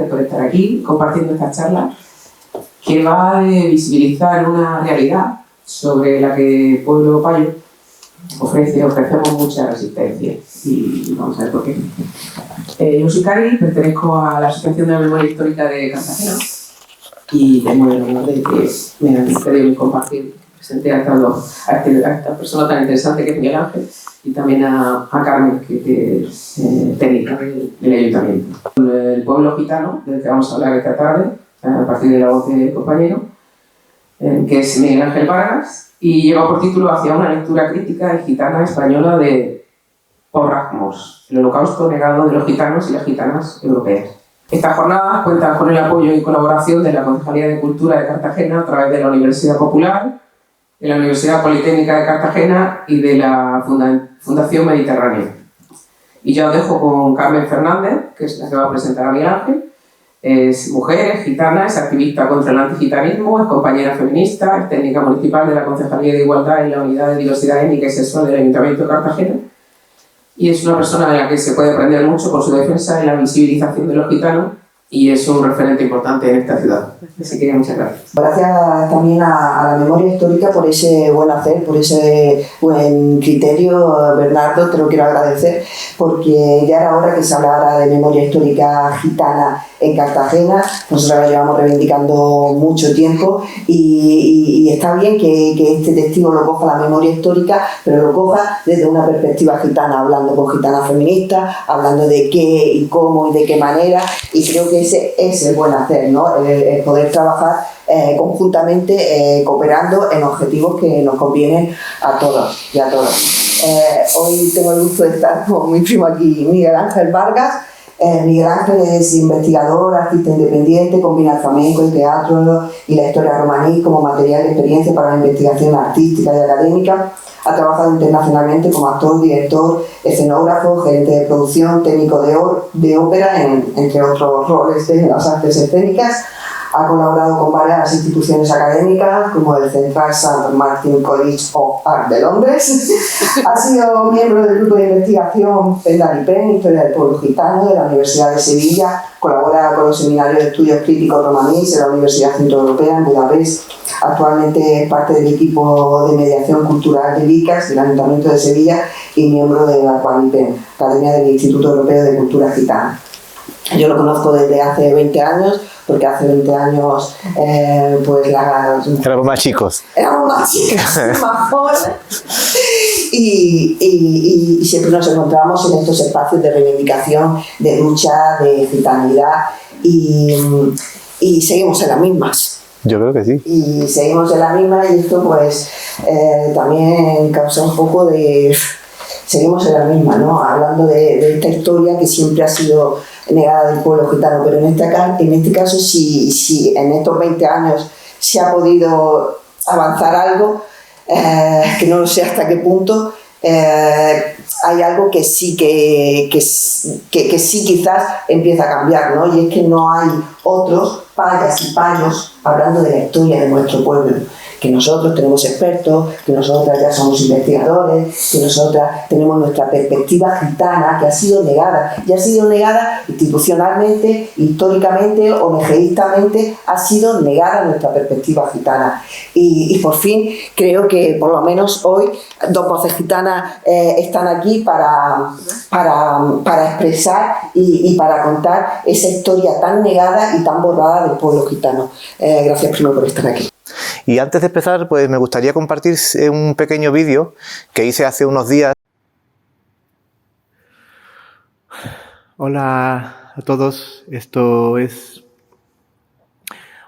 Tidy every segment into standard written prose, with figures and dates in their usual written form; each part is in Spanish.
gracias por estar aquí compartiendo esta charla que va a visibilizar una realidad sobre la que el pueblo payo ofrecemos mucha resistencia y vamos a ver por qué. Yo soy Cari, pertenezco a la Asociación de la Memoria Histórica de Cartagena y tengo el honor de que me han pedido compartir, presenté a esta persona tan interesante que es Miguel Ángel y también a Carmen, que es técnica del ayuntamiento. El pueblo gitano, del que vamos a hablar esta tarde, a partir de la voz del compañero, que es Miguel Ángel Vargas, y lleva por título Hacia una lectura crítica y gitana española de Porragmos, el holocausto negado de los gitanos y las gitanas europeas. Esta jornada cuenta con el apoyo y colaboración de la Concejalía de Cultura de Cartagena a través de la Universidad Popular, de la Universidad Politécnica de Cartagena y de la Fundación Mediterránea. Y ya os dejo con Carmen Fernández, que es la que va a presentar a Miguel Ángel. Es mujer, es gitana, es activista contra el antigitanismo, es compañera feminista, es técnica municipal de la Concejalía de Igualdad y la Unidad de Diversidad Étnica y Sexual del Ayuntamiento de Cartagena. Y es una persona de la que se puede aprender mucho por su defensa en la visibilización de los gitanos y es un referente importante en esta ciudad. Así que muchas gracias. Gracias también a la memoria histórica por ese buen hacer, por ese buen criterio, Bernardo, te lo quiero agradecer, porque ya era hora que se hablara de memoria histórica gitana en Cartagena. Nosotros la llevamos reivindicando mucho tiempo y está bien que este testigo lo coja la memoria histórica, pero lo coja desde una perspectiva gitana, hablando con gitanas feministas, hablando de qué y cómo y de qué manera, y creo que ese es el buen hacer, ¿no? El poder trabajar conjuntamente, cooperando en objetivos que nos convienen a todos y a todas. Hoy tengo el gusto de estar con mi primo aquí, Miguel Ángel Vargas. Miguel Ángel es investigador, artista independiente, combina el flamenco, el teatro y la historia romaní como material de experiencia para la investigación artística y académica. Ha trabajado internacionalmente como actor, director, escenógrafo, gerente de producción, técnico de ópera, entre otros roles de las artes escénicas. Ha colaborado con varias instituciones académicas, como el Central St. Martin College of Art de Londres. Ha sido miembro del grupo de investigación Pendalipen, Historia del Pueblo Gitano, de la Universidad de Sevilla. Colabora con los seminarios de estudios críticos romaníes de la Universidad Centroeuropea en Budapest. Actualmente es parte del equipo de mediación cultural del ICAS, del Ayuntamiento de Sevilla, y miembro de la Aqualipen, Academia del Instituto Europeo de Cultura Gitana. Yo lo conozco desde hace 20 años, porque hace 20 años pues éramos más chicos. Éramos más chicos, más jóvenes. Y siempre nos encontramos en estos espacios de reivindicación, de lucha, de gitanidad y seguimos en las mismas. Yo creo que sí. Y seguimos en la misma y esto pues también causa un poco de... Seguimos en la misma, ¿no? Hablando de esta historia que siempre ha sido negada del pueblo gitano, pero en este caso si en estos 20 años se ha podido avanzar algo, que no lo sé hasta qué punto, hay algo que sí sí quizás empieza a cambiar, ¿no? Y es que no hay otros payas y payos hablando de la historia de nuestro pueblo, que nosotros tenemos expertos, que nosotras ya somos investigadores, que nosotras tenemos nuestra perspectiva gitana que ha sido negada, y ha sido negada institucionalmente, históricamente, ONGistamente, ha sido negada nuestra perspectiva gitana. Y por fin creo que por lo menos hoy dos voces gitanas están aquí para expresar y para contar esa historia tan negada y tan borrada del pueblo gitano. Gracias primero por estar aquí. Y antes de empezar, pues me gustaría compartir un pequeño vídeo que hice hace unos días. Hola a todos, esto es,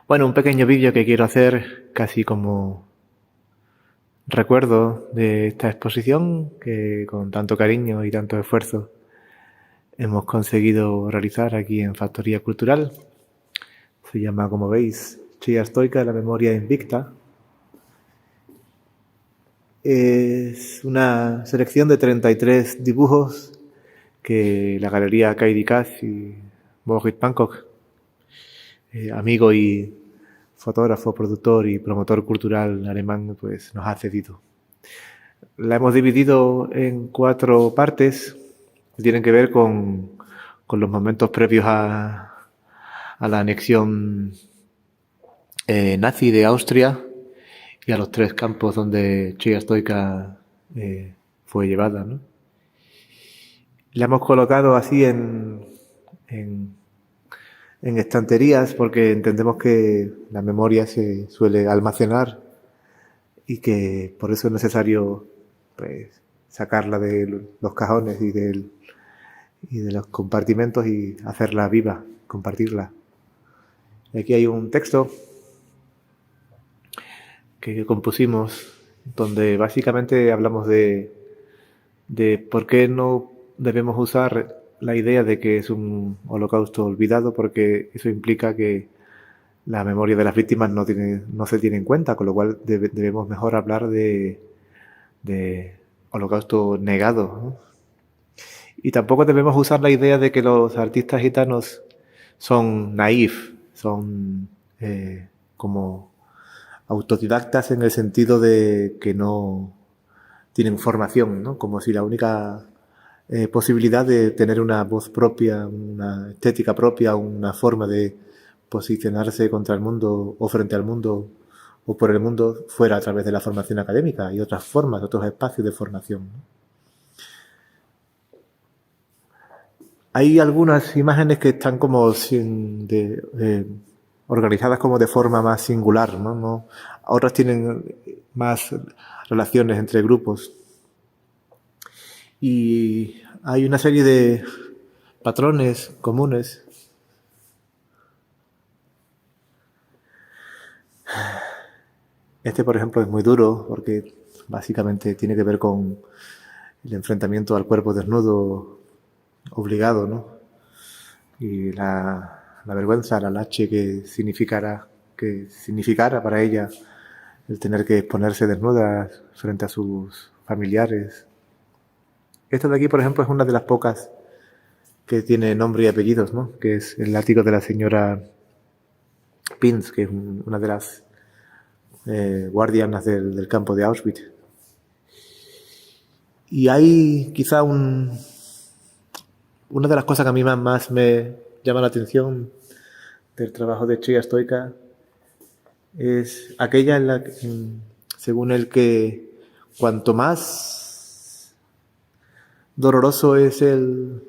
bueno, un pequeño vídeo que quiero hacer casi como recuerdo de esta exposición que con tanto cariño y tanto esfuerzo hemos conseguido realizar aquí en Factoría Cultural. Se llama, como veis, Chía Estoica de la Memoria Invicta. Es una selección de 33 dibujos que la Galería Kaidi Katz y Bohit Pankok, amigo y fotógrafo, productor y promotor cultural alemán, pues nos ha cedido. La hemos dividido en 4 partes que tienen que ver con los momentos previos a a la anexión nazi de Austria y a los 3 campos donde Chilla Stoica fue llevada, ¿no? La hemos colocado así en estanterías porque entendemos que la memoria se suele almacenar y que por eso es necesario, pues, sacarla de los cajones y de los compartimentos y hacerla viva, compartirla. Y aquí hay un texto que compusimos donde básicamente hablamos de por qué no debemos usar la idea de que es un holocausto olvidado, porque eso implica que la memoria de las víctimas no se tiene en cuenta, con lo cual debemos mejor hablar de holocausto negado, ¿no? Y tampoco debemos usar la idea de que los artistas gitanos son naif, son como autodidactas en el sentido de que no tienen formación, ¿no? Como si la única posibilidad de tener una voz propia, una estética propia, una forma de posicionarse contra el mundo o frente al mundo o por el mundo fuera a través de la formación académica y otras formas, otros espacios de formación, ¿no? Hay algunas imágenes que están como organizadas como de forma más singular, ¿no? Otras tienen más relaciones entre grupos. Y hay una serie de patrones comunes. Este, por ejemplo, es muy duro porque básicamente tiene que ver con el enfrentamiento al cuerpo desnudo obligado, ¿no? Y la vergüenza, la lache que significara para ella el tener que exponerse desnuda frente a sus familiares. Esta de aquí, por ejemplo, es una de las pocas que tiene nombre y apellidos, ¿no? Que es el látigo de la señora Pins, que es una de las guardianas del campo de Auschwitz. Y hay quizá una de las cosas que a mí más me llama la atención del trabajo de Chilla Stoica es aquella según el que cuanto más doloroso es el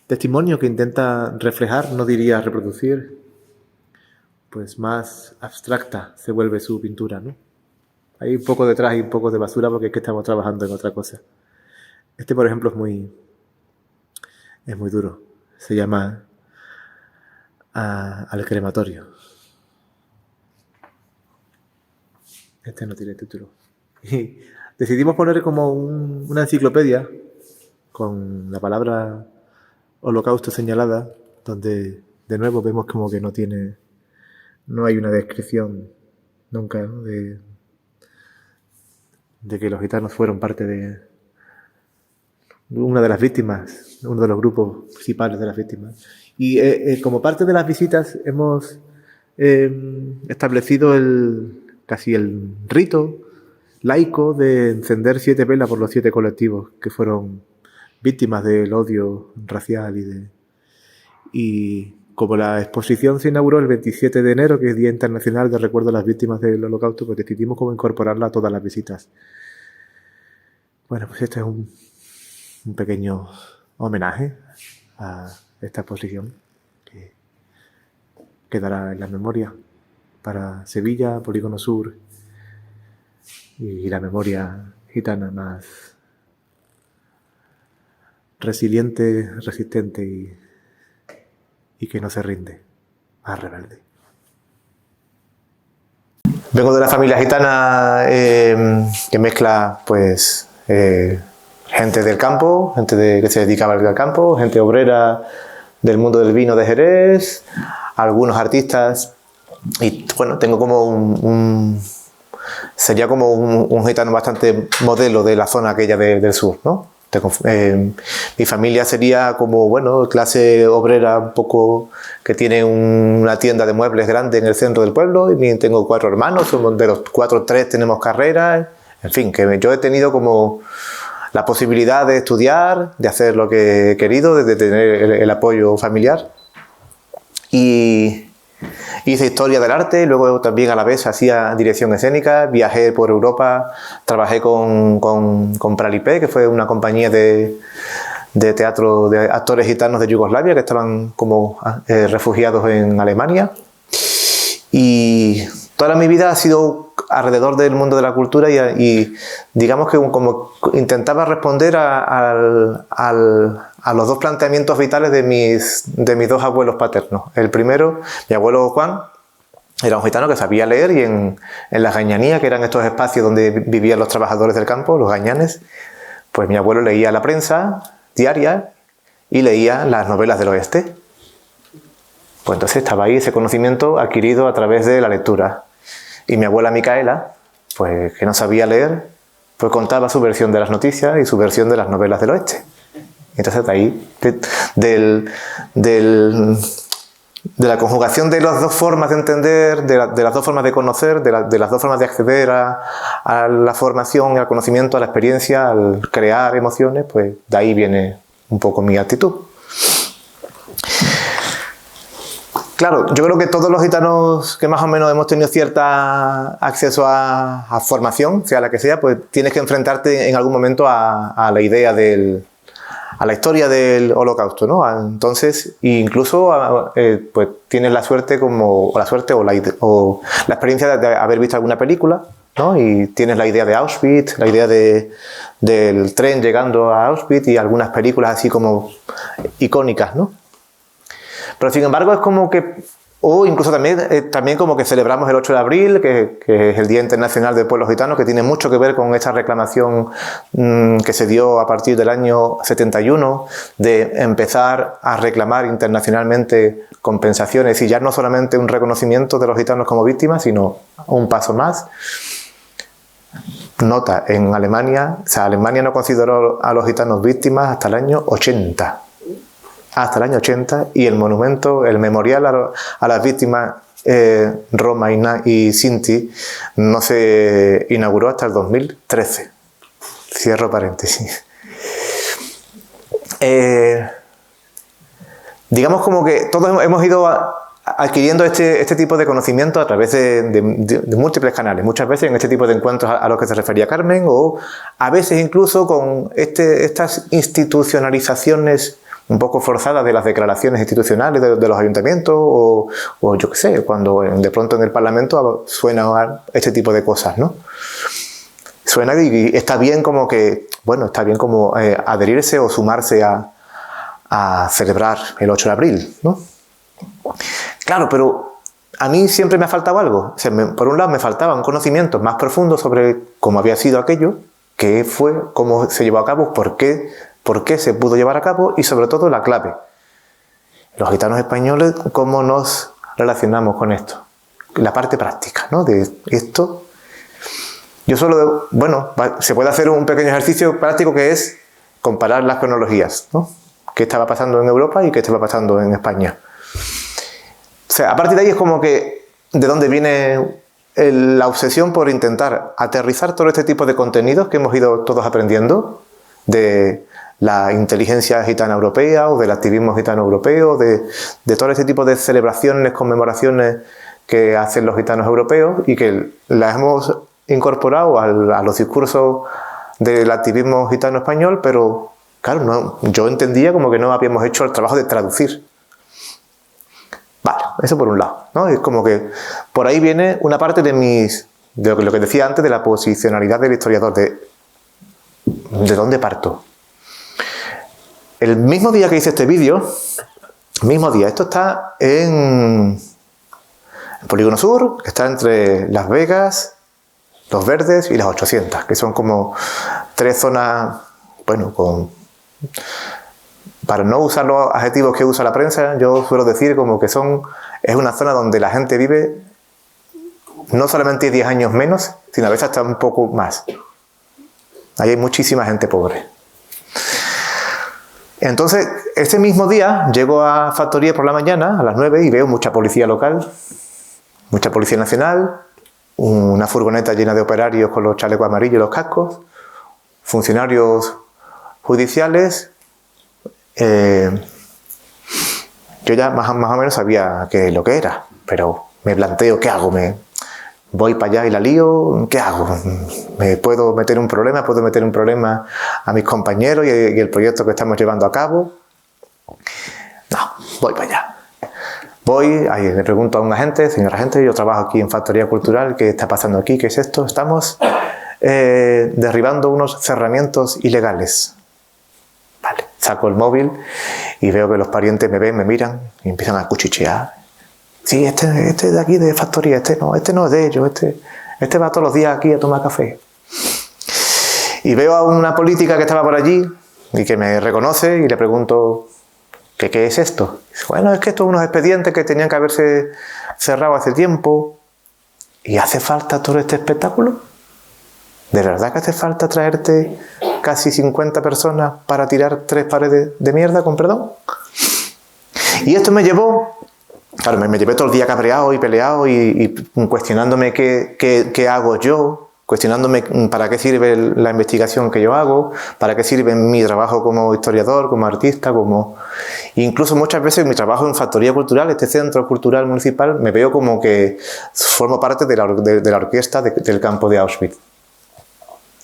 testimonio que intenta reflejar, no diría reproducir, pues más abstracta se vuelve su pintura, ¿no? Hay un poco detrás y un poco de basura porque es que estamos trabajando en otra cosa. Este, por ejemplo, es muy duro. Se llama Al crematorio. Este no tiene título. Y decidimos poner como una enciclopedia con la palabra holocausto señalada, donde de nuevo vemos como que no hay una descripción nunca, ¿no? de que los gitanos fueron parte de una de las víctimas, uno de los grupos principales de las víctimas. Y como parte de las visitas hemos establecido casi el rito laico de encender 7 velas por los 7 colectivos que fueron víctimas del odio racial y como la exposición se inauguró el 27 de enero, que es Día Internacional de Recuerdo a las Víctimas del Holocausto, pues decidimos cómo incorporarla a todas las visitas. Bueno, pues este es un pequeño homenaje a esta exposición que quedará en la memoria para Sevilla, Polígono Sur y la memoria gitana más resiliente, resistente y que no se rinde, más rebelde. Vengo de una familia gitana que mezcla pues gente del campo, gente que se dedicaba al campo, gente obrera del mundo del vino de Jerez, algunos artistas y bueno, tengo como sería como un gitano bastante modelo de la zona aquella del sur, ¿no? Mi familia sería como, bueno, clase obrera un poco que tiene una tienda de muebles grande en el centro del pueblo y tengo 4 hermanos, de los 4, 3 tenemos carreras, en fin, que yo he tenido como la posibilidad de estudiar, de hacer lo que he querido, de tener el apoyo familiar y hice historia del arte, luego también a la vez hacía dirección escénica, viajé por Europa, trabajé con Pralipé, que fue una compañía de teatro de actores gitanos de Yugoslavia que estaban como refugiados en Alemania. Y toda mi vida ha sido alrededor del mundo de la cultura y digamos que como intentaba responder a los dos planteamientos vitales de mis dos abuelos paternos. El primero, mi abuelo Juan, era un gitano que sabía leer y en la gañanía, que eran estos espacios donde vivían los trabajadores del campo, los gañanes, pues mi abuelo leía la prensa diaria y leía las novelas del oeste. Pues entonces estaba ahí ese conocimiento adquirido a través de la lectura. Y mi abuela Micaela, pues que no sabía leer, pues contaba su versión de las noticias y su versión de las novelas del oeste. Entonces de ahí, de la conjugación de las dos formas de entender, de las dos formas de conocer, de las dos formas de acceder a la formación, al conocimiento, a la experiencia, al crear emociones, pues de ahí viene un poco mi actitud. Claro, yo creo que todos los gitanos que más o menos hemos tenido cierto acceso a formación, sea la que sea, pues tienes que enfrentarte en algún momento a la idea a la historia del Holocausto, ¿no? Entonces, incluso pues tienes la suerte o la experiencia de haber visto alguna película, ¿no? Y tienes la idea de Auschwitz, la idea del tren llegando a Auschwitz y algunas películas así como icónicas, ¿no? Pero sin embargo es como que, o incluso también como que celebramos el 8 de abril, que es el Día Internacional del Pueblo Gitano, que tiene mucho que ver con esta reclamación que se dio a partir del año 71, de empezar a reclamar internacionalmente compensaciones y ya no solamente un reconocimiento de los gitanos como víctimas, sino un paso más. Nota, en Alemania, o sea, Alemania no consideró a los gitanos víctimas hasta el año 80. Hasta el año 80, y el monumento, el memorial a las víctimas Roma y Sinti no se inauguró hasta el 2013. Cierro paréntesis. Digamos como que todos hemos ido adquiriendo este tipo de conocimiento a través de múltiples canales, muchas veces en este tipo de encuentros a los que se refería Carmen, o a veces incluso con estas institucionalizaciones un poco forzadas de las declaraciones institucionales de los ayuntamientos o yo qué sé, cuando de pronto en el Parlamento suena este tipo de cosas, ¿no? Suena y está bien como que, bueno, está bien como adherirse o sumarse a celebrar el 8 de abril, ¿no? Claro, pero a mí siempre me ha faltado algo. O sea, por un lado me faltaba un conocimiento más profundo sobre cómo había sido aquello, qué fue, cómo se llevó a cabo, por qué se pudo llevar a cabo y sobre todo la clave. Los gitanos españoles, ¿cómo nos relacionamos con esto? La parte práctica, ¿no? De esto. Yo solo, bueno, se puede hacer un pequeño ejercicio práctico que es comparar las cronologías, ¿no? ¿Qué estaba pasando en Europa y qué estaba pasando en España? O sea, a partir de ahí es como que de dónde viene la obsesión por intentar aterrizar todo este tipo de contenidos que hemos ido todos aprendiendo de la inteligencia gitana europea o del activismo gitano europeo, de todo este tipo de celebraciones, conmemoraciones que hacen los gitanos europeos y que las hemos incorporado a los discursos del activismo gitano español, pero claro, no, yo entendía como que no habíamos hecho el trabajo de traducir. Vale, eso por un lado, ¿no? Es como que por ahí viene una parte de lo que decía antes de la posicionalidad del historiador, de dónde parto. El mismo día que hice este vídeo, esto está en Polígono Sur, está entre Las Vegas, Los Verdes y Las 800, que son como tres zonas, bueno, para no usar los adjetivos que usa la prensa, yo suelo decir como que es una zona donde la gente vive no solamente 10 años menos, sino a veces hasta un poco más. Ahí hay muchísima gente pobre. Entonces, ese mismo día llego a Factoría por la mañana, a las 9, y veo mucha policía local, mucha policía nacional, una furgoneta llena de operarios con los chalecos amarillos y los cascos, funcionarios judiciales, yo ya más o menos sabía lo que era, pero me planteo, ¿qué hago? ¿Voy para allá y la lío? ¿Qué hago? ¿Me puedo meter un problema? ¿Puedo meter un problema a mis compañeros y el proyecto que estamos llevando a cabo? No, voy para allá. Voy, ahí le pregunto a un agente, señor agente, yo trabajo aquí en Factoría Cultural, ¿qué está pasando aquí? ¿Qué es esto? Estamos derribando unos cerramientos ilegales. Vale, saco el móvil y veo que los parientes me ven, me miran y empiezan a cuchichear. Sí, este es de aquí, de Factoría, este no es de ellos, este va todos los días aquí a tomar café. Y veo a una política que estaba por allí y que me reconoce y le pregunto, ¿qué es esto? Dice, bueno, es que estos son unos expedientes que tenían que haberse cerrado hace tiempo. ¿Y hace falta todo este espectáculo? ¿De verdad que hace falta traerte casi 50 personas para tirar 3 paredes de mierda, con perdón? Y esto me llevó, claro, me llevé todo el día cabreado y peleado y cuestionándome qué hago yo, cuestionándome para qué sirve la investigación que yo hago, para qué sirve mi trabajo como historiador, como artista, incluso muchas veces mi trabajo en Factoría Cultural, este centro cultural municipal, me veo como que formo parte de la orquesta del campo de Auschwitz.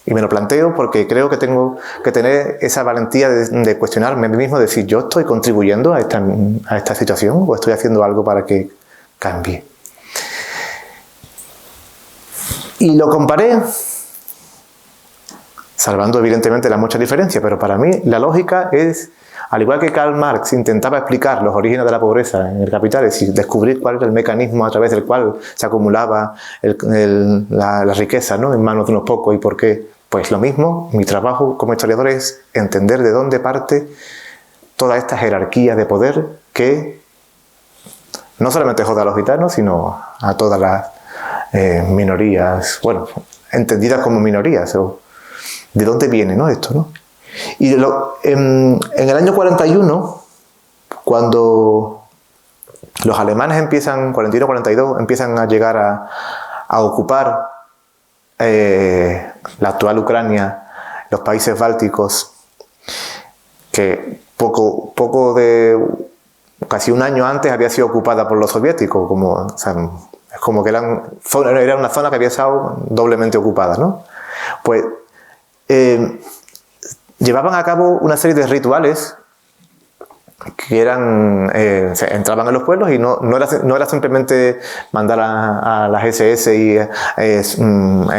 Y me lo planteo porque creo que tengo que tener esa valentía de cuestionarme a mí mismo, de decir, ¿yo estoy contribuyendo a esta situación o estoy haciendo algo para que cambie? Y lo comparé, salvando evidentemente las muchas diferencias, pero para mí la lógica es, al igual que Karl Marx intentaba explicar los orígenes de la pobreza en el Capital, es decir, descubrir cuál era el mecanismo a través del cual se acumulaba la riqueza, ¿no?, en manos de unos pocos y por qué. Pues lo mismo, mi trabajo como historiador es entender de dónde parte toda esta jerarquía de poder que no solamente jode a los gitanos, sino a todas las minorías, bueno, entendidas como minorías, o de dónde viene, ¿no?, esto, ¿no? Y en el año 41, cuando los alemanes empiezan, 41-42, empiezan a llegar a ocupar la actual Ucrania, los países bálticos, que casi un año antes había sido ocupada por los soviéticos, es como que era una zona que había estado doblemente ocupada, ¿no? Pues llevaban a cabo una serie de rituales que entraban en los pueblos y no era simplemente mandar a las SS y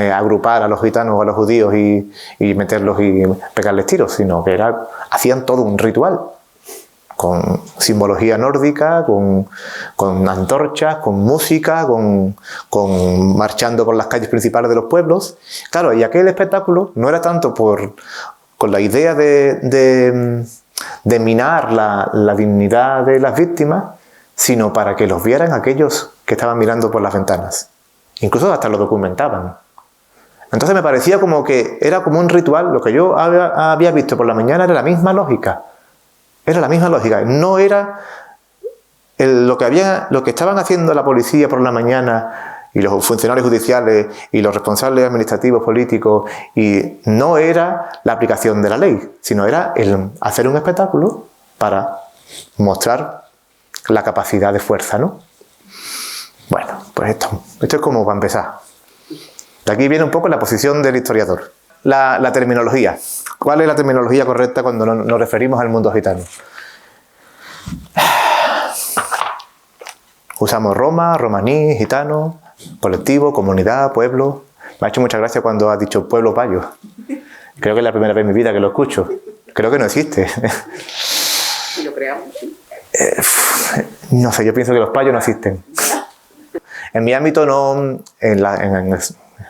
agrupar a los gitanos o a los judíos y meterlos y pegarles tiros, sino que hacían todo un ritual con simbología nórdica, con antorchas, con música, con marchando por las calles principales de los pueblos. Claro, y aquel espectáculo no era tanto con la idea de minar la dignidad de las víctimas, sino para que los vieran aquellos que estaban mirando por las ventanas. Incluso hasta lo documentaban. Entonces me parecía como que era como un ritual. Lo que yo había visto por la mañana era la misma lógica. Era la misma lógica. No era lo que estaban haciendo la policía por la mañana y los funcionarios judiciales y los responsables administrativos, políticos, y no era la aplicación de la ley, sino era el hacer un espectáculo para mostrar la capacidad de fuerza, ¿no? Bueno, pues esto es como va a empezar. De aquí viene un poco la posición del historiador. La terminología. ¿Cuál es la terminología correcta cuando nos referimos al mundo gitano? Usamos Roma, romaní, gitano, colectivo, comunidad, pueblo. Me ha hecho mucha gracia cuando has dicho pueblo payo. Creo que es la primera vez en mi vida que lo escucho. Creo que no existe. ¿Y lo creamos? No sé, yo pienso que los payos no existen. En mi ámbito no, en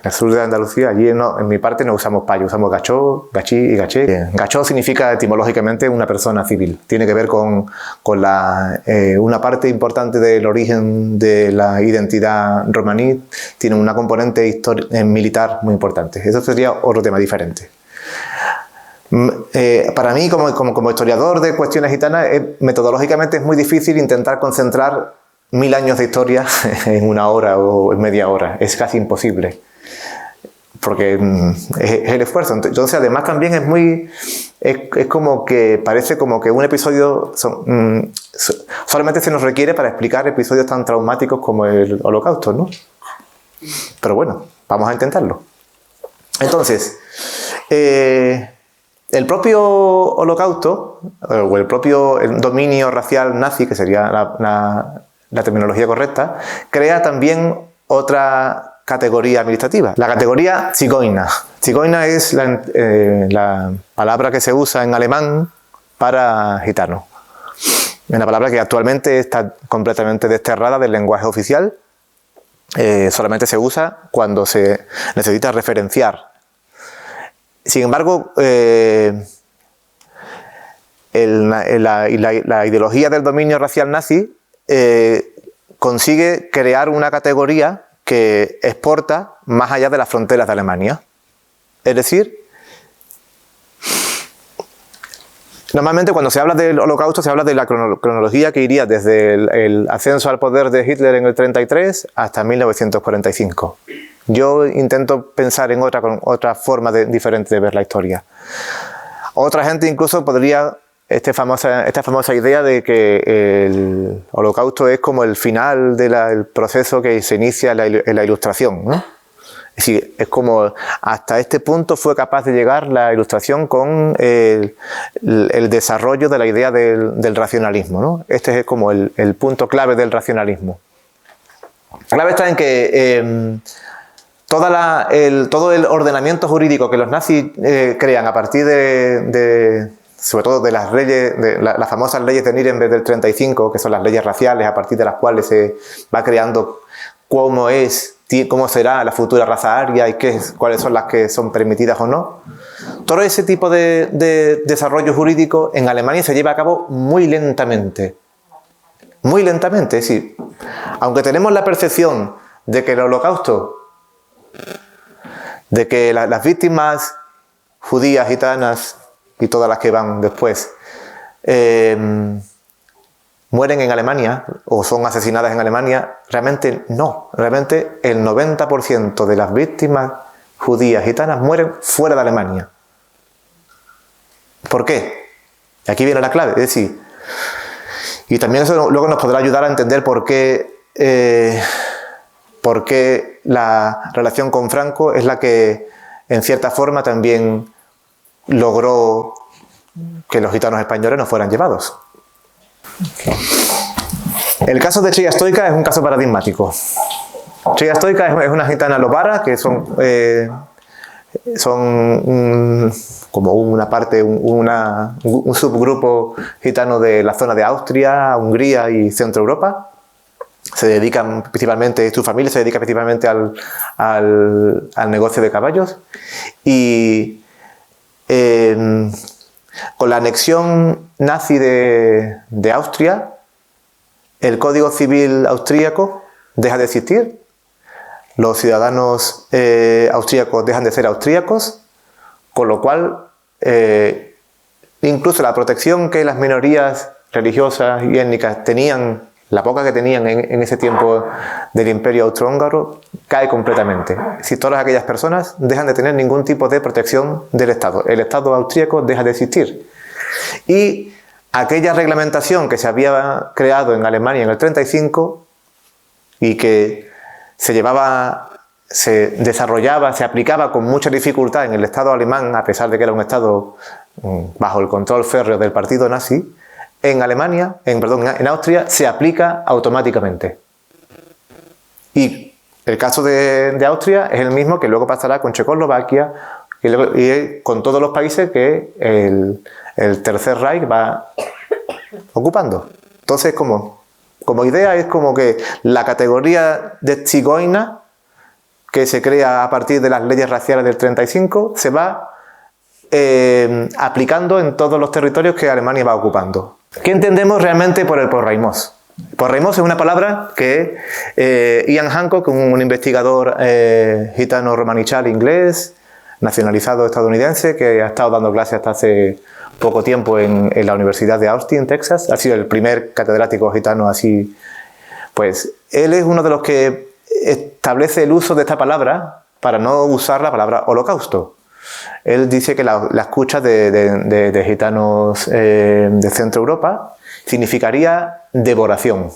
el sur de Andalucía, allí en mi parte no usamos payo, usamos gachó, gachí y gaché. Gachó significa etimológicamente una persona civil. Tiene que ver con una parte importante del origen de la identidad romaní, tiene una componente militar muy importante. Eso sería otro tema diferente. Para mí, como historiador de cuestiones gitanas, metodológicamente es muy difícil intentar concentrar 1000 años de historia en 1 hora o en media hora. Es casi imposible. Porque es el esfuerzo. Entonces, además, también es muy es como que parece como que un episodio solamente se nos requiere para explicar episodios tan traumáticos como el Holocausto, ¿no? Pero bueno, vamos a intentarlo. Entonces, el propio Holocausto, o el propio dominio racial nazi, que sería la terminología correcta, crea también otra categoría administrativa, la categoría Zigeuner. Zigeuner es la palabra que se usa en alemán para gitano. Es una palabra que actualmente está completamente desterrada del lenguaje oficial. Solamente se usa cuando se necesita referenciar. Sin embargo, la ideología del dominio racial nazi consigue crear una categoría que exporta más allá de las fronteras de Alemania. Es decir, normalmente cuando se habla del Holocausto se habla de la cronología que iría desde el ascenso al poder de Hitler en el 33 hasta 1945. Yo intento pensar en otra forma diferente de ver la historia. Otra gente incluso podría, esta famosa idea de que el Holocausto es como el final del proceso que se inicia en la Ilustración, ¿no? Es decir, es como hasta este punto fue capaz de llegar la Ilustración con el desarrollo de la idea del racionalismo, ¿no? Este es como el punto clave del racionalismo. La clave está en que todo el ordenamiento jurídico que los nazis crean a partir sobre todo de las leyes, de las famosas leyes de Nuremberg del 35, que son las leyes raciales a partir de las cuales se va creando cómo será la futura raza aria y cuáles son las que son permitidas o no. Todo ese tipo de desarrollo jurídico en Alemania se lleva a cabo muy lentamente. Muy lentamente, es decir, aunque tenemos la percepción de que el Holocausto, de que las víctimas judías, gitanas y todas las que van después mueren en Alemania o son asesinadas en Alemania, realmente no. Realmente el 90% de las víctimas judías, gitanas mueren fuera de Alemania. ¿Por qué? Y aquí viene la clave, es decir, y también eso luego nos podrá ayudar a entender por qué la relación con Franco es la que en cierta forma también logró que los gitanos españoles no fueran llevados. El caso de Chilla Stoica es un caso paradigmático. Chilla Stoica es una gitana lopara que son como un subgrupo gitano de la zona de Austria, Hungría y Centro Europa. Su familia se dedica principalmente al negocio de caballos y con la anexión nazi de Austria, el Código Civil austríaco deja de existir, los ciudadanos austríacos dejan de ser austríacos, con lo cual incluso la protección que las minorías religiosas y étnicas tenían, la poca que tenían en ese tiempo del Imperio Austrohúngaro, cae completamente. Si todas aquellas personas dejan de tener ningún tipo de protección del Estado. El Estado austríaco deja de existir. Y aquella reglamentación que se había creado en Alemania en el 35 y que se desarrollaba, se aplicaba con mucha dificultad en el Estado alemán, a pesar de que era un Estado bajo el control férreo del partido nazi, en Austria se aplica automáticamente. Y el caso de Austria es el mismo que luego pasará con Checoslovaquia y con todos los países que el Tercer Reich va ocupando. Entonces, como idea es como que la categoría de Zigeuner, que se crea a partir de las leyes raciales del 35, se va aplicando en todos los territorios que Alemania va ocupando. ¿Qué entendemos realmente por el porraimós? Porraimós es una palabra que Ian Hancock, un investigador gitano romanichal inglés, nacionalizado estadounidense, que ha estado dando clases hasta hace poco tiempo en la Universidad de Austin, Texas, ha sido el primer catedrático gitano así. Pues él es uno de los que establece el uso de esta palabra para no usar la palabra holocausto. Él dice que la escucha de gitanos de Centro Europa significaría devoración.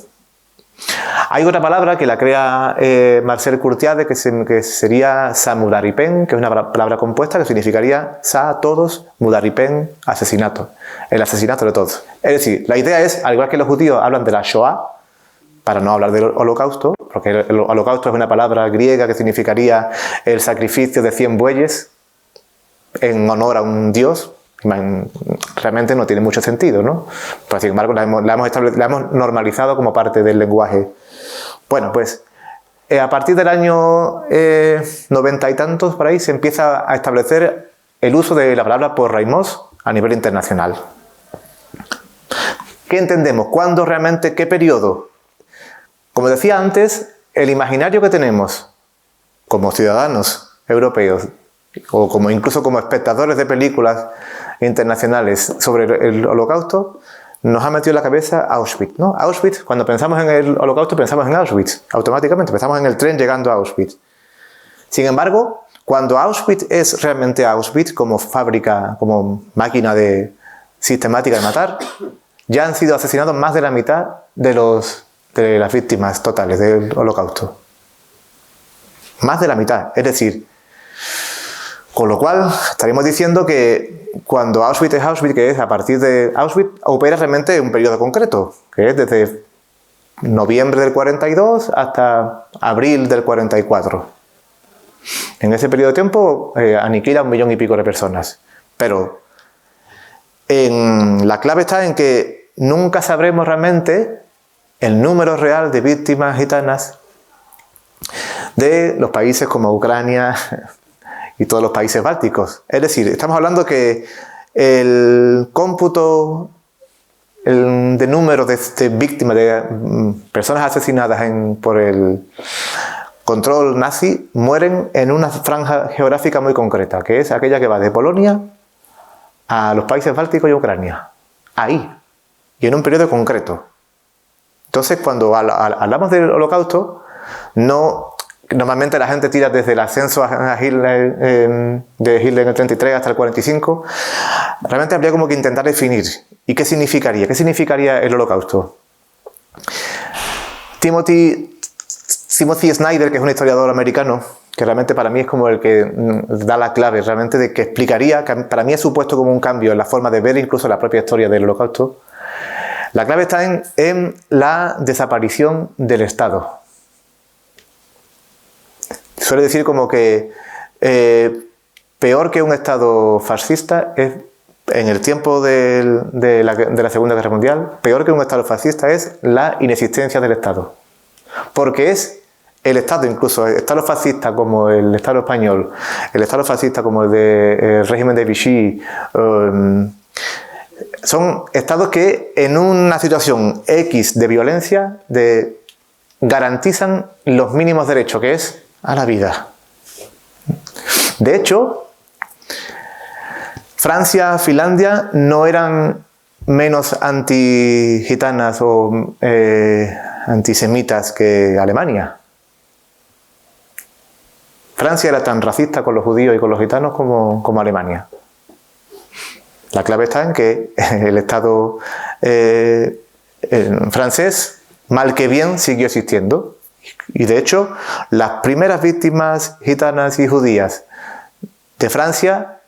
Hay otra palabra que la crea Marcel Courtiade, que sería Samudaripen, que es una palabra compuesta que significaría Sa, todos, Mudaripen, asesinato. El asesinato de todos. Es decir, la idea es, al igual que los judíos hablan de la Shoah, para no hablar del holocausto, porque el holocausto es una palabra griega que significaría el sacrificio de 100 bueyes en honor a un dios. Realmente no tiene mucho sentido, ¿no? Pero sin embargo la hemos normalizado como parte del lenguaje. Bueno, pues a partir del año 90 y tantos, por ahí, se empieza a establecer el uso de la palabra porraimos a nivel internacional. ¿Qué entendemos? ¿Cuándo realmente? ¿Qué periodo? Como decía antes, el imaginario que tenemos como ciudadanos europeos o incluso como espectadores de películas internacionales sobre el holocausto, nos ha metido en la cabeza Auschwitz, ¿no? Auschwitz, cuando pensamos en el holocausto, pensamos en Auschwitz, automáticamente, pensamos en el tren llegando a Auschwitz. Sin embargo, cuando Auschwitz es realmente Auschwitz como fábrica, como máquina sistemática de matar, ya han sido asesinados más de la mitad de las víctimas totales del holocausto. Más de la mitad, es decir, con lo cual estaríamos diciendo que cuando Auschwitz es Auschwitz, que es a partir de Auschwitz, opera realmente un periodo concreto, que es desde noviembre del 42 hasta abril del 44. En ese periodo de tiempo aniquila 1 millón y pico de personas. Pero la clave está en que nunca sabremos realmente el número real de víctimas gitanas de los países como Ucrania y todos los países bálticos. Es decir, estamos hablando que el cómputo de número de víctimas, de personas asesinadas por el control nazi, mueren en una franja geográfica muy concreta, que es aquella que va de Polonia a los países bálticos y Ucrania. Ahí. Y en un periodo concreto. Entonces, cuando hablamos del holocausto, normalmente la gente tira desde el ascenso a Hitler, de Hitler en el 33 hasta el 45. Realmente habría como que intentar definir. ¿Y qué significaría? ¿Qué significaría el holocausto? Timothy Snyder, que es un historiador americano, que realmente para mí es como el que da la clave, realmente de que explicaría, que para mí ha supuesto como un cambio en la forma de ver incluso la propia historia del holocausto. La clave está en la desaparición del Estado. Suele decir como que peor que un Estado fascista es, en el tiempo de la Segunda Guerra Mundial, peor que un Estado fascista es la inexistencia del Estado. Porque es el Estado, incluso el Estado fascista como el Estado español, el Estado fascista como el régimen de Vichy, son estados que en una situación X de violencia garantizan los mínimos derechos, que es a la vida. De hecho, Francia, Finlandia no eran menos anti-gitanas o antisemitas que Alemania. Francia era tan racista con los judíos y con los gitanos como Alemania. La clave está en que el Estado francés, mal que bien, siguió existiendo. Y de hecho, las primeras víctimas gitanas y judías de Francia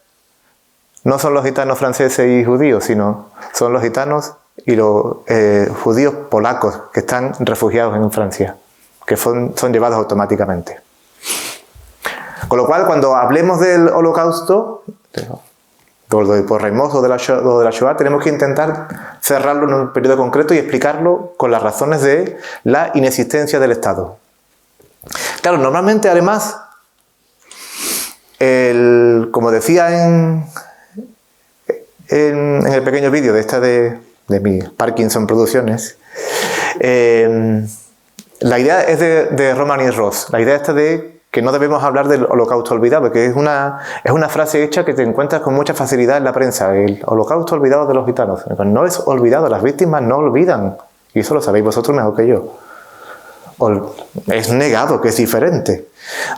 no son los gitanos franceses y judíos, sino son los gitanos y los judíos polacos que están refugiados en Francia, que son llevados automáticamente. Con lo cual, cuando hablemos del holocausto, por Reimós o de la Shoah, tenemos que intentar cerrarlo en un periodo concreto y explicarlo con las razones de la inexistencia del Estado. Claro, normalmente además, como decía en el pequeño vídeo de mi Parkinson Producciones, la idea es de Roman y Ross. La idea esta de que no debemos hablar del holocausto olvidado, que es una frase hecha que te encuentras con mucha facilidad en la prensa. El holocausto olvidado de los gitanos. No es olvidado, las víctimas no olvidan. Y eso lo sabéis vosotros mejor que yo. es negado que es diferente.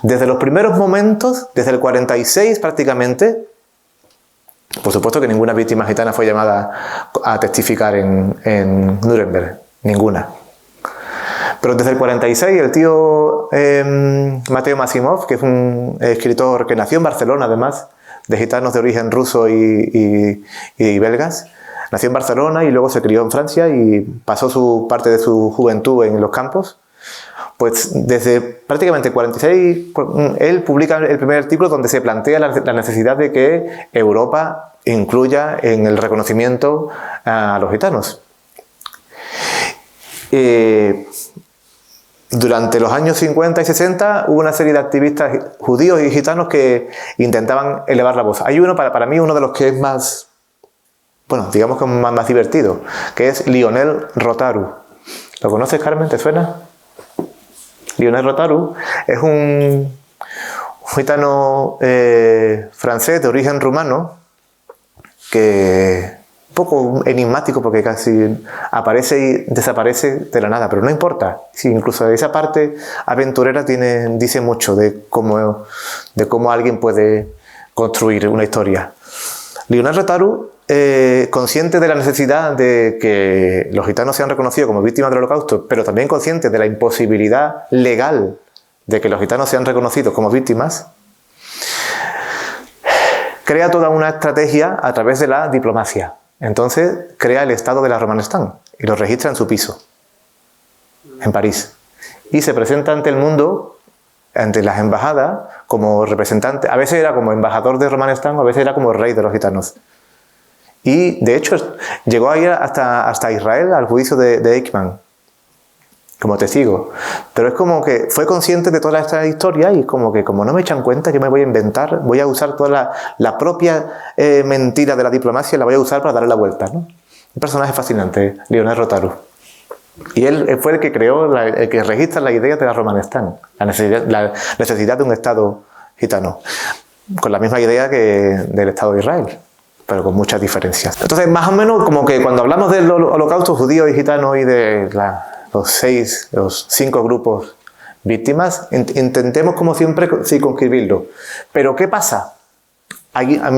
Desde los primeros momentos, desde el 46 prácticamente, por supuesto que ninguna víctima gitana fue llamada a testificar en Nuremberg, ninguna. Pero desde el 46 el tío Mateo Massimov, que es un escritor que nació en Barcelona además, de gitanos de origen ruso y belgas, nació en Barcelona y luego se crió en Francia y pasó parte de su juventud en los campos. Pues desde prácticamente el 46 él publica el primer artículo donde se plantea la necesidad de que Europa incluya en el reconocimiento a los gitanos. Durante los años 50 y 60 hubo una serie de activistas judíos y gitanos que intentaban elevar la voz. Hay uno, para mí, uno de los que es más, bueno, digamos que más divertido, que es Lionel Rotaru. ¿Lo conoces, Carmen? ¿Te suena? Lionel Rotaru es un gitano francés de origen rumano que un poco enigmático porque casi aparece y desaparece de la nada, pero no importa. Sí, incluso esa parte aventurera dice mucho de cómo alguien puede construir una historia. Lionel Rotaru, consciente de la necesidad de que los gitanos sean reconocidos como víctimas del Holocausto, pero también consciente de la imposibilidad legal de que los gitanos sean reconocidos como víctimas, crea toda una estrategia a través de la diplomacia. Entonces crea el Estado de la Romanestan y lo registra en su piso, en París. Y se presenta ante el mundo, ante las embajadas, como representante. A veces era como embajador de Romanestan, a veces era como rey de los gitanos. Y de hecho llegó a ir hasta Israel al juicio de Eichmann, como testigo. Pero es como que fue consciente de toda esta historia y como que como no me echan cuenta, yo me voy a inventar, voy a usar toda la propia mentira de la diplomacia, la voy a usar para darle la vuelta, ¿no? Un personaje fascinante, Lionel Rotaru. Y él fue el que creó, el que registra la idea de la Romanestan, la necesidad de un Estado gitano, con la misma idea que del Estado de Israel, pero con muchas diferencias. Entonces, más o menos, como que cuando hablamos del Holocausto judío y gitano y de los 5 grupos víctimas, intentemos como siempre circunscribirlo. Pero ¿qué pasa?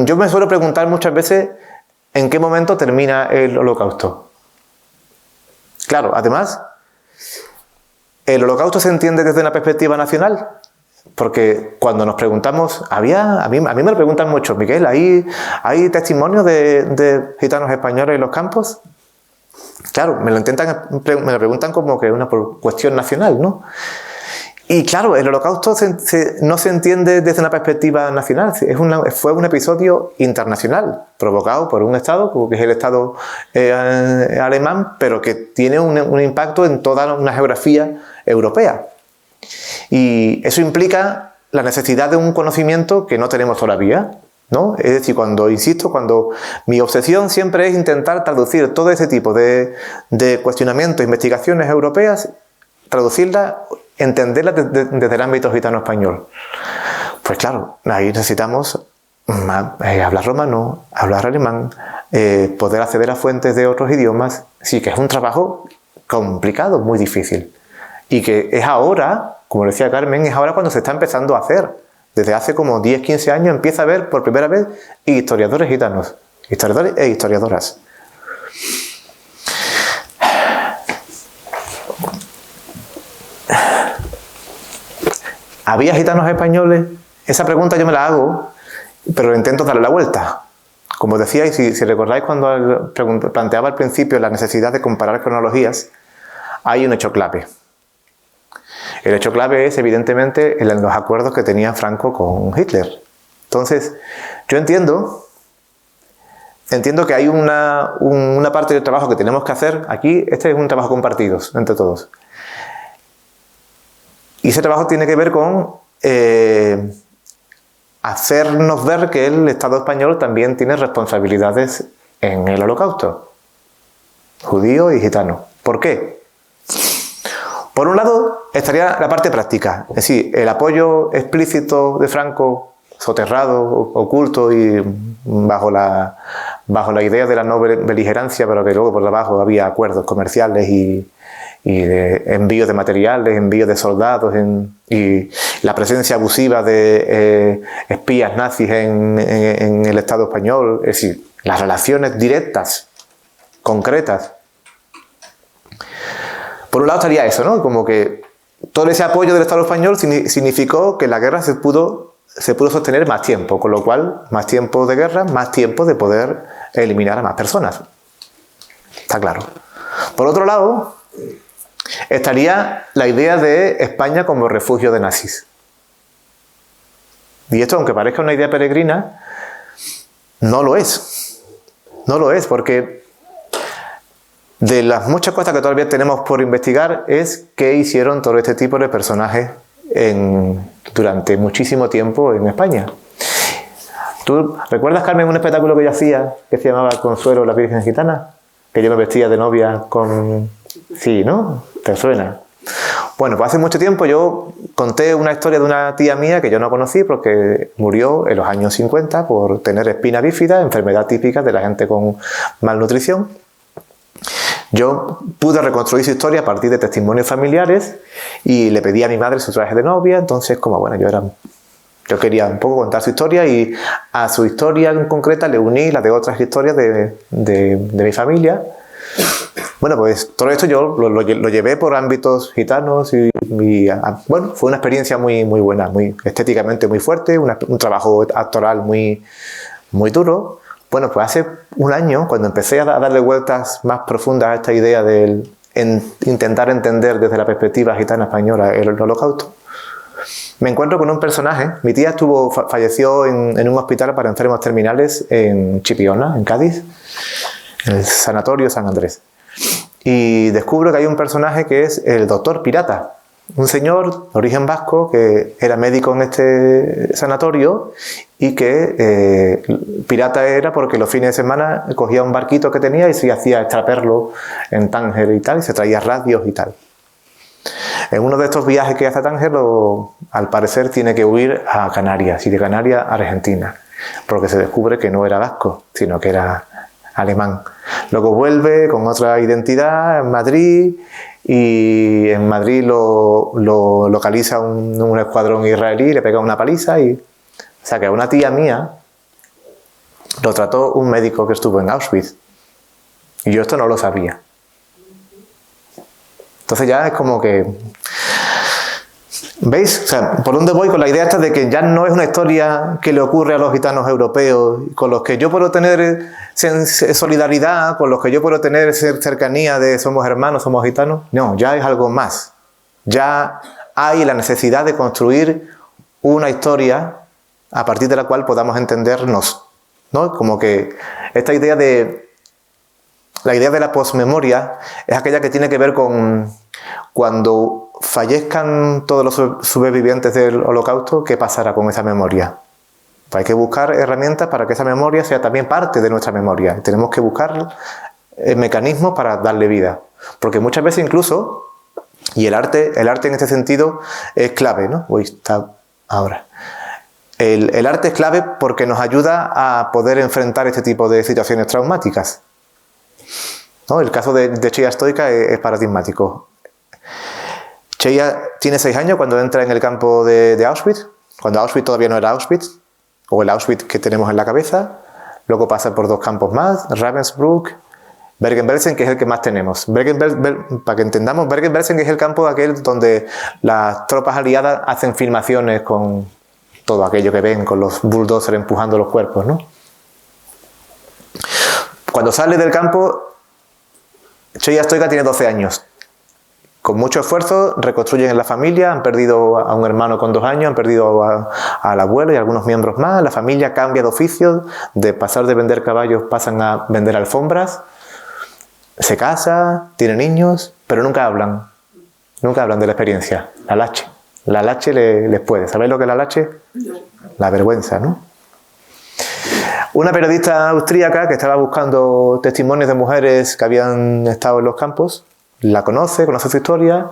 Yo me suelo preguntar muchas veces en qué momento termina el Holocausto. Claro, además, ¿el Holocausto se entiende desde una perspectiva nacional? Porque cuando nos preguntamos, a mí me lo preguntan mucho, Miguel, ¿hay testimonios de gitanos españoles en los campos? Claro, me lo preguntan como que una cuestión nacional, ¿no? Y claro, el Holocausto no se entiende desde una perspectiva nacional, fue un episodio internacional, provocado por un Estado, que es el Estado alemán, pero que tiene un impacto en toda una geografía europea. Y eso implica la necesidad de un conocimiento que no tenemos todavía, ¿no? Es decir, cuando mi obsesión siempre es intentar traducir todo ese tipo de cuestionamientos, investigaciones europeas, traducirlas, entenderlas desde el ámbito gitano-español. Pues claro, ahí necesitamos hablar romano, hablar alemán, poder acceder a fuentes de otros idiomas. Sí, que es un trabajo complicado, muy difícil. Y que es ahora, como decía Carmen, es ahora cuando se está empezando a hacer. Desde hace como 10, 15 años empieza a haber por primera vez historiadores gitanos, historiadores e historiadoras. ¿Había gitanos españoles? Esa pregunta yo me la hago, pero intento darle la vuelta. Como decía, y si recordáis cuando planteaba al principio la necesidad de comparar cronologías, hay un hecho clave. El hecho clave es, evidentemente, en los acuerdos que tenía Franco con Hitler. Entonces, yo entiendo que hay una parte del trabajo que tenemos que hacer aquí. Este es un trabajo compartido entre todos. Y ese trabajo tiene que ver con hacernos ver que el Estado español también tiene responsabilidades en el Holocausto, judío y gitano. ¿Por qué? Por un lado estaría la parte práctica, es decir, el apoyo explícito de Franco, soterrado, oculto y bajo la idea de la no beligerancia, pero que luego por debajo había acuerdos comerciales y de envíos de materiales, envíos de soldados y la presencia abusiva de espías nazis en el Estado español, es decir, las relaciones directas, concretas. Por un lado estaría eso, ¿no? Como que todo ese apoyo del Estado español significó que la guerra se pudo sostener más tiempo, con lo cual más tiempo de guerra, más tiempo de poder eliminar a más personas. Está claro. Por otro lado, estaría la idea de España como refugio de nazis. Y esto, aunque parezca una idea peregrina, no lo es. No lo es, porque de las muchas cosas que todavía tenemos por investigar es qué hicieron todo este tipo de personajes durante muchísimo tiempo en España. ¿Tú recuerdas, Carmen, un espectáculo que yo hacía que se llamaba Consuelo, la Virgen Gitana? Que yo me vestía de novia con... Sí, ¿no? ¿Te suena? Bueno, pues hace mucho tiempo yo conté una historia de una tía mía que yo no conocí porque murió en los años 50 por tener espina bífida, enfermedad típica de la gente con malnutrición. Yo pude reconstruir su historia a partir de testimonios familiares y le pedí a mi madre su traje de novia, entonces como bueno, yo quería un poco contar su historia y a su historia en concreta le uní la de otras historias de mi familia. Bueno, pues todo esto yo lo llevé por ámbitos gitanos y bueno, fue una experiencia muy, muy buena, muy estéticamente muy fuerte, un trabajo actoral muy, muy duro. Bueno, pues hace un año, cuando empecé a darle vueltas más profundas a esta idea de intentar entender desde la perspectiva gitana española el Holocausto, me encuentro con un personaje. Mi tía falleció en un hospital para enfermos terminales en Chipiona, en Cádiz, en el Sanatorio San Andrés. Y descubro que hay un personaje que es el doctor Pirata, un señor de origen vasco que era médico en este sanatorio y que pirata era porque los fines de semana cogía un barquito que tenía y se hacía extraperlo en Tánger y tal, y se traía radios y tal. En uno de estos viajes que hace a Tánger, al parecer tiene que huir a Canarias, y de Canarias a Argentina, porque se descubre que no era vasco, sino que era alemán. Luego vuelve con otra identidad en Madrid, y en Madrid lo localiza un escuadrón israelí, le pega una paliza y... O sea que a una tía mía lo trató un médico que estuvo en Auschwitz. Y yo esto no lo sabía. Entonces ya es como que... ¿Veis? O sea, ¿por dónde voy con la idea esta de que ya no es una historia que le ocurre a los gitanos europeos, con los que yo puedo tener solidaridad, con los que yo puedo tener cercanía de somos hermanos, somos gitanos? No, ya es algo más. Ya hay la necesidad de construir una historia a partir de la cual podamos entendernos, ¿no? Como que esta idea de... La idea de la posmemoria es aquella que tiene que ver con cuando fallezcan todos los sobrevivientes del Holocausto, ¿qué pasará con esa memoria? Pues hay que buscar herramientas para que esa memoria sea también parte de nuestra memoria. Tenemos que buscar mecanismos para darle vida. Porque muchas veces incluso, y el arte en este sentido es clave, ¿no? Uy, está ahora. El arte es clave porque nos ayuda a poder enfrentar este tipo de situaciones traumáticas, ¿no? El caso de Cheya Stoica es paradigmático. Cheya tiene 6 años cuando entra en el campo de Auschwitz, cuando Auschwitz todavía no era Auschwitz, o el Auschwitz que tenemos en la cabeza. Luego pasa por 2 campos más, Ravensbrück, Bergen-Belsen, que es el que más tenemos. Para que entendamos, Bergen-Belsen es el campo aquel donde las tropas aliadas hacen filmaciones con todo aquello que ven, con los bulldozers empujando los cuerpos, ¿no? Cuando sale del campo, Cheya Stoica tiene 12 años. Con mucho esfuerzo reconstruyen la familia, han perdido a un hermano con 2 años, han perdido al abuelo y algunos miembros más. La familia cambia de oficio, de pasar de vender caballos pasan a vender alfombras. Se casa, tiene niños, pero nunca hablan de la experiencia. La lache les puede. ¿Sabéis lo que es la lache? La vergüenza, ¿no? Una periodista austríaca que estaba buscando testimonios de mujeres que habían estado en los campos, la conoce su historia,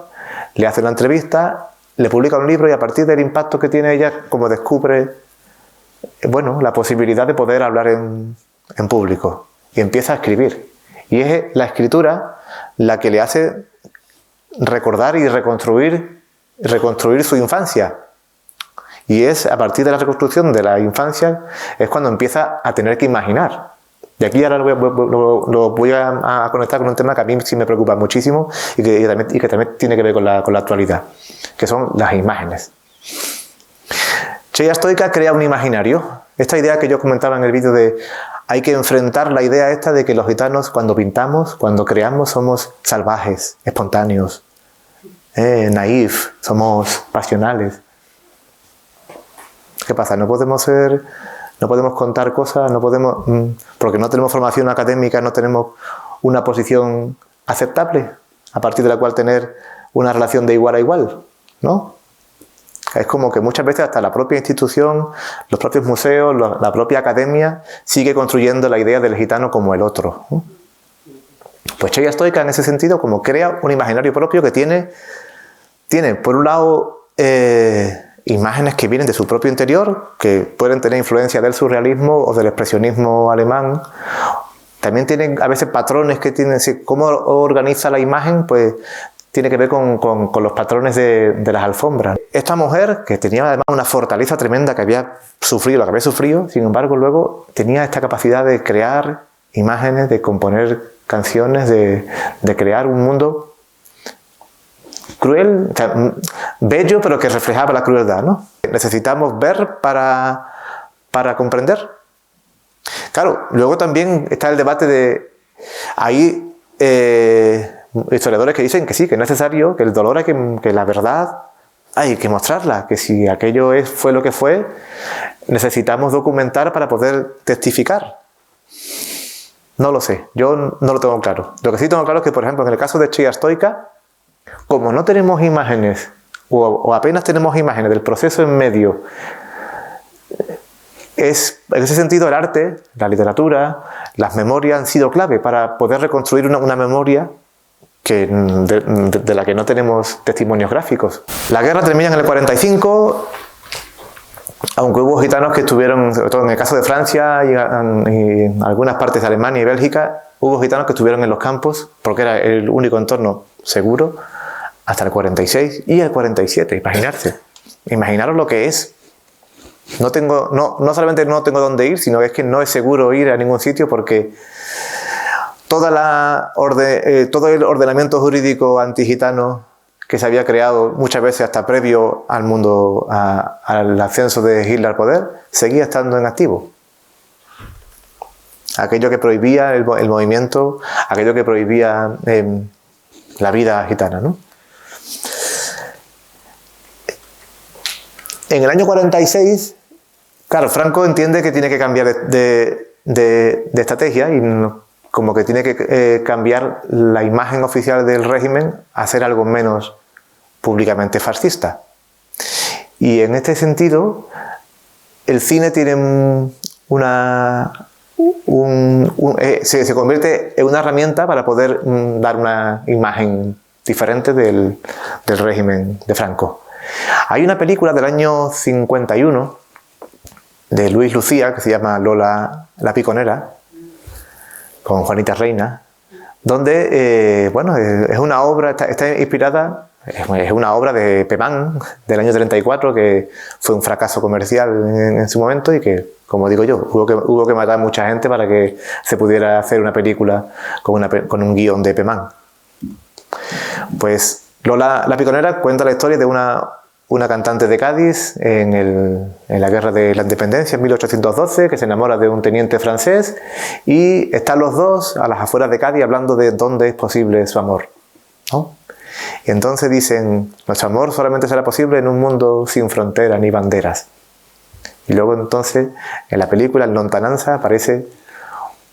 le hace una entrevista, le publica un libro y a partir del impacto que tiene ella, como descubre, bueno, la posibilidad de poder hablar en público y empieza a escribir. Y es la escritura la que le hace recordar y reconstruir su infancia. Y es a partir de la reconstrucción de la infancia es cuando empieza a tener que imaginar. Y aquí ahora lo voy a conectar con un tema que a mí sí me preocupa muchísimo y que también tiene que ver con la actualidad, que son las imágenes. Cheya Stoica crea un imaginario. Esta idea que yo comentaba en el vídeo de hay que enfrentar la idea esta de que los gitanos cuando pintamos, cuando creamos, somos salvajes, espontáneos, naif, somos pasionales. ¿Qué pasa? No podemos contar cosas, porque no tenemos formación académica, no tenemos una posición aceptable a partir de la cual tener una relación de igual a igual, ¿no? Es como que muchas veces hasta la propia institución, los propios museos, la propia academia sigue construyendo la idea del gitano como el otro, ¿no? Pues Cheya Stoica en ese sentido como crea un imaginario propio que tiene por un lado imágenes que vienen de su propio interior, que pueden tener influencia del surrealismo o del expresionismo alemán. También tienen a veces patrones que tienen, cómo organiza la imagen, pues tiene que ver con los patrones de las alfombras. Esta mujer, que tenía además una fortaleza tremenda, que había sufrido lo que había sufrido, sin embargo luego tenía esta capacidad de crear imágenes, de componer canciones, de crear un mundo cruel, o sea, bello, pero que reflejaba la crueldad, ¿no? Necesitamos ver para comprender. Claro, luego también está el debate de... Hay historiadores que dicen que sí, que es necesario, que el dolor que la verdad hay que mostrarla, que si aquello fue lo que fue, necesitamos documentar para poder testificar. No lo sé, yo no lo tengo claro. Lo que sí tengo claro es que, por ejemplo, en el caso de Cheya Stoica, como no tenemos imágenes, o apenas tenemos imágenes del proceso en medio, en ese sentido el arte, la literatura, las memorias han sido clave para poder reconstruir una memoria de la que no tenemos testimonios gráficos. La guerra termina en el 45, aunque hubo gitanos que estuvieron, sobre todo en el caso de Francia y en algunas partes de Alemania y Bélgica, hubo gitanos que estuvieron en los campos, porque era el único entorno seguro, hasta el 46 y el 47, imaginaros lo que es. No solamente no tengo dónde ir, sino es que no es seguro ir a ningún sitio porque todo el ordenamiento jurídico antigitano que se había creado muchas veces hasta previo al mundo, al ascenso de Hitler al poder, seguía estando en activo. Aquello que prohibía el movimiento, aquello que prohibía la vida gitana, ¿no? En el año 46, claro, Franco entiende que tiene que cambiar de estrategia y como que tiene que cambiar la imagen oficial del régimen a ser algo menos públicamente fascista. Y en este sentido, el cine tiene se convierte en una herramienta para poder dar una imagen diferente del régimen de Franco. Hay una película del año 51 de Luis Lucía que se llama Lola la Piconera, con Juanita Reina, donde es una obra, está inspirada, es una obra de Pemán del año 34 que fue un fracaso comercial en su momento y que, como digo yo, hubo que matar mucha gente para que se pudiera hacer una película con un guión de Pemán. Pues Lola la Piconera cuenta la historia de una cantante de Cádiz en la guerra de la independencia en 1812 que se enamora de un teniente francés y están los dos a las afueras de Cádiz hablando de dónde es posible su amor, ¿no? Y entonces dicen, nuestro amor solamente será posible en un mundo sin fronteras ni banderas. Y luego entonces en la película, en lontananza, aparece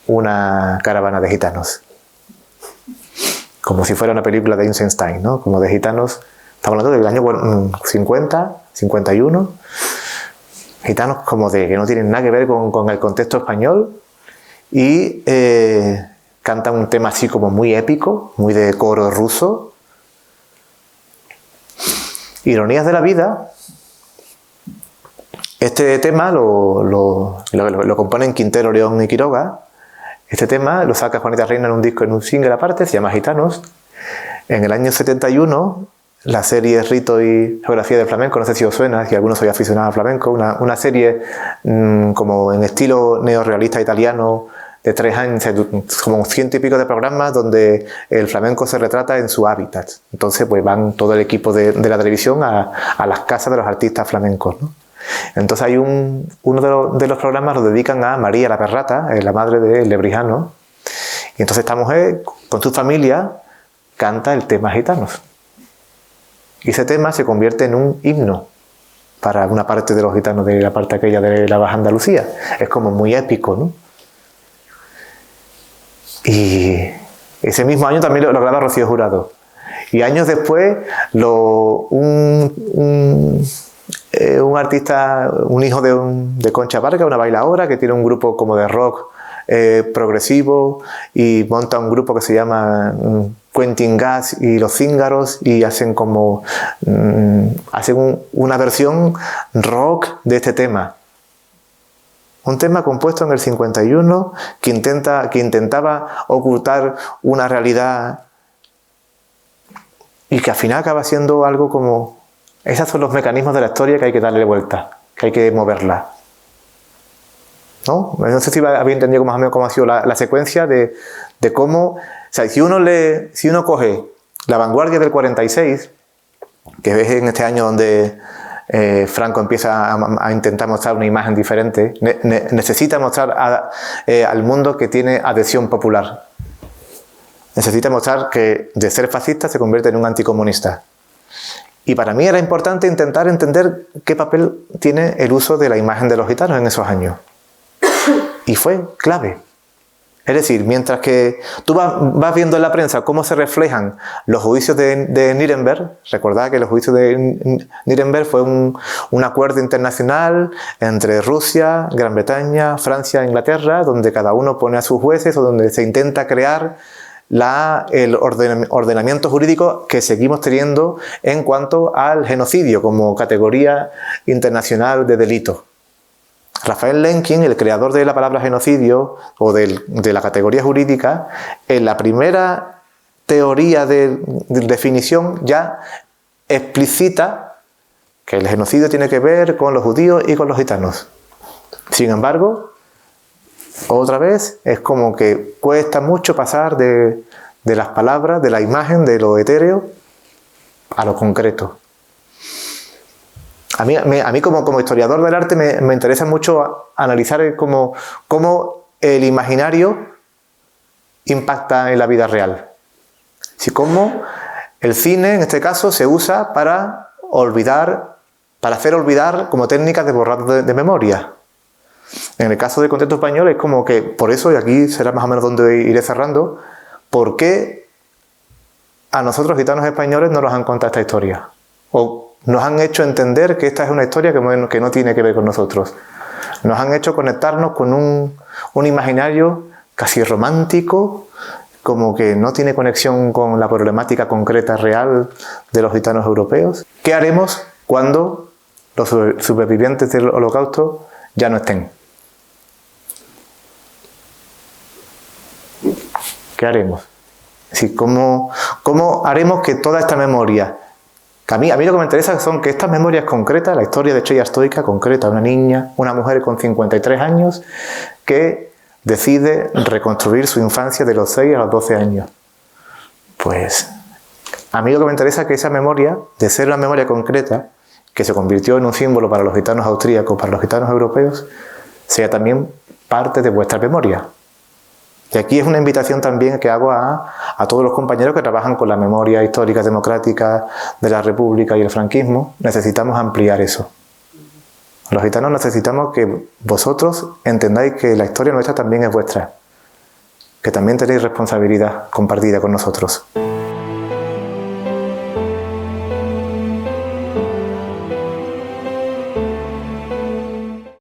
una caravana de gitanos. Como si fuera una película de Eisenstein, ¿no? Como de gitanos. Estamos hablando del año 50, 51. Gitanos como que no tienen nada que ver con el contexto español. Y cantan un tema así como muy épico, muy de coro ruso. Ironías de la vida. Este tema lo componen Quintero, León y Quiroga. Este tema lo saca Juanita Reina en un disco, en un single aparte, se llama Gitanos. En el año 71, la serie Rito y Geografía del Flamenco, no sé si os suena, si algunos sois aficionados al flamenco, una serie como en estilo neorrealista italiano, de 3 años, como 100 y pico de programas donde el flamenco se retrata en su hábitat. Entonces pues van todo el equipo de la televisión a las casas de los artistas flamencos, ¿no? Entonces hay uno de los programas lo dedican a María la Perrata, la madre de Lebrijano, y entonces esta mujer con su familia canta el tema Gitanos. Y ese tema se convierte en un himno para una parte de los gitanos de la parte aquella de la Baja Andalucía. Es como muy épico, ¿no? Y ese mismo año también lo graba Rocío Jurado. Y años después, un artista, un hijo de Concha Varga, una bailaora que tiene un grupo como de rock progresivo y monta un grupo que se llama Quentin Gas y Los Cíngaros y hacen como una versión rock de este tema. Un tema compuesto en el 51 que intentaba ocultar una realidad y que al final acaba siendo algo como... Esos son los mecanismos de la historia que hay que darle vuelta, que hay que moverla. ¿No? No sé si había entendido más o menos cómo ha sido la secuencia de cómo... O sea, si uno coge La Vanguardia del 46, que es en este año donde Franco empieza a intentar mostrar una imagen diferente, necesita mostrar al mundo que tiene adhesión popular. Necesita mostrar que de ser fascista se convierte en un anticomunista. Y para mí era importante intentar entender qué papel tiene el uso de la imagen de los gitanos en esos años. Y fue clave. Es decir, mientras que tú vas viendo en la prensa cómo se reflejan los juicios de Nuremberg, recordad que los juicios de Nuremberg fue un acuerdo internacional entre Rusia, Gran Bretaña, Francia e Inglaterra, donde cada uno pone a sus jueces o donde se intenta crear el ordenamiento jurídico que seguimos teniendo en cuanto al genocidio como categoría internacional de delito. Rafael Lemkin, el creador de la palabra genocidio o de la categoría jurídica, en la primera teoría de definición ya explicita que el genocidio tiene que ver con los judíos y con los gitanos. Sin embargo, otra vez es como que cuesta mucho pasar de las palabras, de la imagen, de lo etéreo a lo concreto. A mí como historiador del arte me interesa mucho analizar cómo el imaginario impacta en la vida real. Si cómo el cine, en este caso, se usa para hacer olvidar como técnicas de borrado de memoria. En el caso del contexto español es como que, por eso, y aquí será más o menos donde iré cerrando, ¿por qué a nosotros gitanos españoles no nos han contado esta historia? O nos han hecho entender que esta es una historia que no tiene que ver con nosotros. Nos han hecho conectarnos con un imaginario casi romántico, como que no tiene conexión con la problemática concreta real de los gitanos europeos. ¿Qué haremos cuando los supervivientes del Holocausto ya no estén? ¿Qué haremos? Sí, ¿cómo haremos que toda esta memoria... A mí lo que me interesa son que estas memorias concretas, la historia de Estrella Stoica concreta, una niña, una mujer con 53 años que decide reconstruir su infancia de los 6 a los 12 años. Pues a mí lo que me interesa es que esa memoria, de ser una memoria concreta, que se convirtió en un símbolo para los gitanos austríacos, para los gitanos europeos, sea también parte de vuestra memoria. Y aquí es una invitación también que hago a todos los compañeros que trabajan con la memoria histórica democrática de la República y el franquismo. Necesitamos ampliar eso. Los gitanos necesitamos que vosotros entendáis que la historia nuestra también es vuestra, que también tenéis responsabilidad compartida con nosotros.